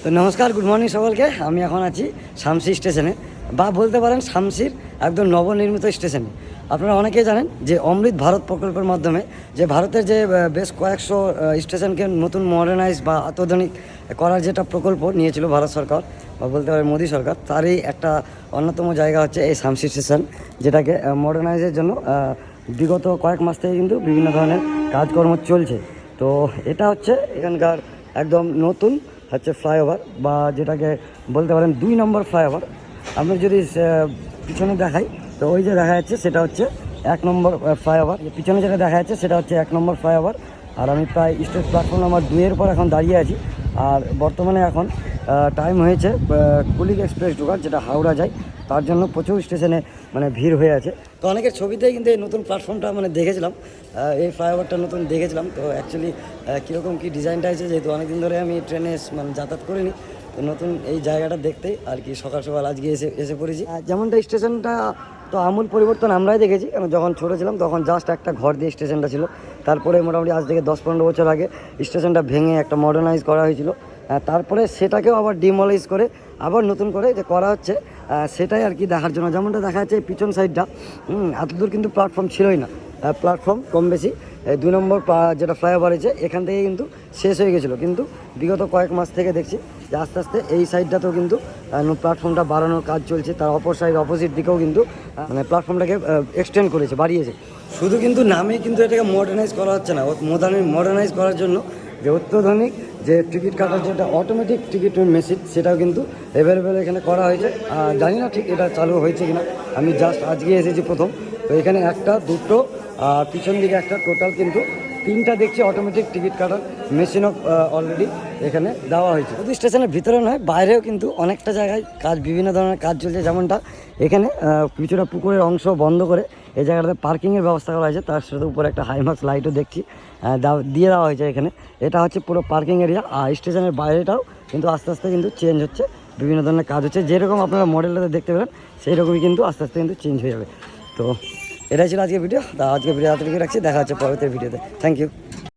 তো নমস্কার, good morning সকলকে। আমি এখন আছি শামসি স্টেশনে, বা বলতে পারেন শামসির একদম নবনির্মিত স্টেশনে। আপনারা অনেকেই জানেন যে অমৃত ভারত প্রকল্পের মাধ্যমে যে ভারতের যে বেশ কয়েকশো স্টেশনকে নতুন মডার্নাইজ বা আধুনিক করার যেটা প্রকল্প নিয়েছিল ভারত সরকার বা বলতে পারেন মোদী সরকার, তারই একটা অন্যতম জায়গা হচ্ছে এই শামসি স্টেশন, যেটাকে মডার্নাইজের জন্য বিগত কয়েক মাস থেকে কিন্তু বিভিন্ন ধরনের কাজকর্ম চলছে। তো এটা হচ্ছে এখানকার একদম নতুন হচ্ছে ফ্লাইওভার, বা যেটাকে বলতে পারেন 2 নম্বর ফ্লাইওভার। আমি যদি পিছনে দেখাই, তো ওই যে দেখা যাচ্ছে সেটা হচ্ছে 1 নম্বর ফ্লাইওভার। পিছনে যেটা দেখা যাচ্ছে সেটা হচ্ছে 1 নম্বর ফ্লাইওভার। আর আমি প্রায় স্টেজ প্ল্যাটফর্ম নাম্বার 2-এর পর এখন দাঁড়িয়ে আছি। আর বর্তমানে এখন টাইম হয়েছে কুলিক এক্সপ্রেস ঢোকার, যেটা হাওড়া যায়, তার জন্য প্রচুর স্টেশনে মানে ভিড় হয়ে আছে। তো অনেকের ছবিতেই কিন্তু এই নতুন প্ল্যাটফর্মটা মানে দেখেছিলাম, এই ফ্লাইওভারটা নতুন দেখেছিলাম। তো অ্যাকচুয়ালি কীরকম কী ডিজাইনটা আছে, যেহেতু অনেকদিন ধরে আমি ট্রেনে মানে যাতায়াত করিনি, তো নতুন এই জায়গাটা দেখতেই আর কি সকাল সকাল আজকে এসে পড়েছি। যেমনটা স্টেশনটা তো আমূল পরিবর্তন আমরাই দেখেছি, কারণ যখন ছোটো ছিলাম তখন জাস্ট একটা ঘর দিয়ে স্টেশনটা ছিল। তারপরে মোটামুটি আজ থেকে 10-15 বছর আগে স্টেশনটা ভেঙে একটা মডার্নাইজ করা হয়েছিল। তারপরে সেটাকেও আবার ডিমোলাইজ করে আবার নতুন করে যে করা হচ্ছে, সেটাই আর কি দেখার জন্য। যেমনটা দেখা যাচ্ছে পিছন সাইডটা এতদূর কিন্তু প্ল্যাটফর্ম ছিলই না, প্ল্যাটফর্ম কম বেশি 2 নম্বর যেটা ফ্লাইওভার আছে এখান থেকে কিন্তু শেষ হয়ে গেছিলো। কিন্তু বিগত কয়েক মাস থেকে দেখছি যে আস্তে আস্তে এই সাইডটাতেও কিন্তু প্ল্যাটফর্মটা বাড়ানোর কাজ চলছে। তার অপর সাইড অপোজিট দিকেও কিন্তু মানে প্ল্যাটফর্মটাকে এক্সটেন্ড করেছে, বাড়িয়েছে। শুধু কিন্তু নামে কিন্তু এটাকে মডার্নাইজ করা হচ্ছে না, মডার্নাইজ করার জন্য যে অত্যাধুনিক যে টিকিট কাটার যেটা অটোমেটিক টিকিট মেশিন, সেটাও কিন্তু অ্যাভেলেবেল এখানে করা হয়েছে। জানি না ঠিক এটা চালু হয়েছে কিনা, আমি জাস্ট আজকে এসেছি প্রথম। তো এখানে একটা, দুটো, পিছন দিকে একটা, টোটাল কিন্তু 3টা দেখছি অটোমেটিক টিকিট কাটার মেশিনও অলরেডি এখানে দেওয়া হয়েছে। শুধু স্টেশনের ভিতরে নয়, বাইরেও কিন্তু অনেকটা জায়গায় কাজ, বিভিন্ন ধরনের কাজ চলছে। যেমনটা এখানে কিছুটা পুকুরের অংশ বন্ধ করে এই জায়গাটাতে পার্কিংয়ের ব্যবস্থা করা হয়েছে, তার সাথে উপরে একটা হাইমাক্স লাইটও দেখছি দিয়ে দেওয়া হয়েছে এখানে। এটা হচ্ছে পুরো পার্কিং এরিয়া। আর স্টেশনের বাইরেটাও কিন্তু আস্তে আস্তে কিন্তু চেঞ্জ হচ্ছে, বিভিন্ন ধরনের কাজ হচ্ছে। যেরকম আপনারা মডেলটাতে দেখতে পেলেন সেই রকমই কিন্তু আস্তে আস্তে কিন্তু চেঞ্জ হয়ে যাবে। তো এটাই ছিল আজকে ভিডিও। আজকে ভিডিও এতটুকু রাখছি, দেখা হচ্ছে পরবর্তী ভিডিওতে। Thank you.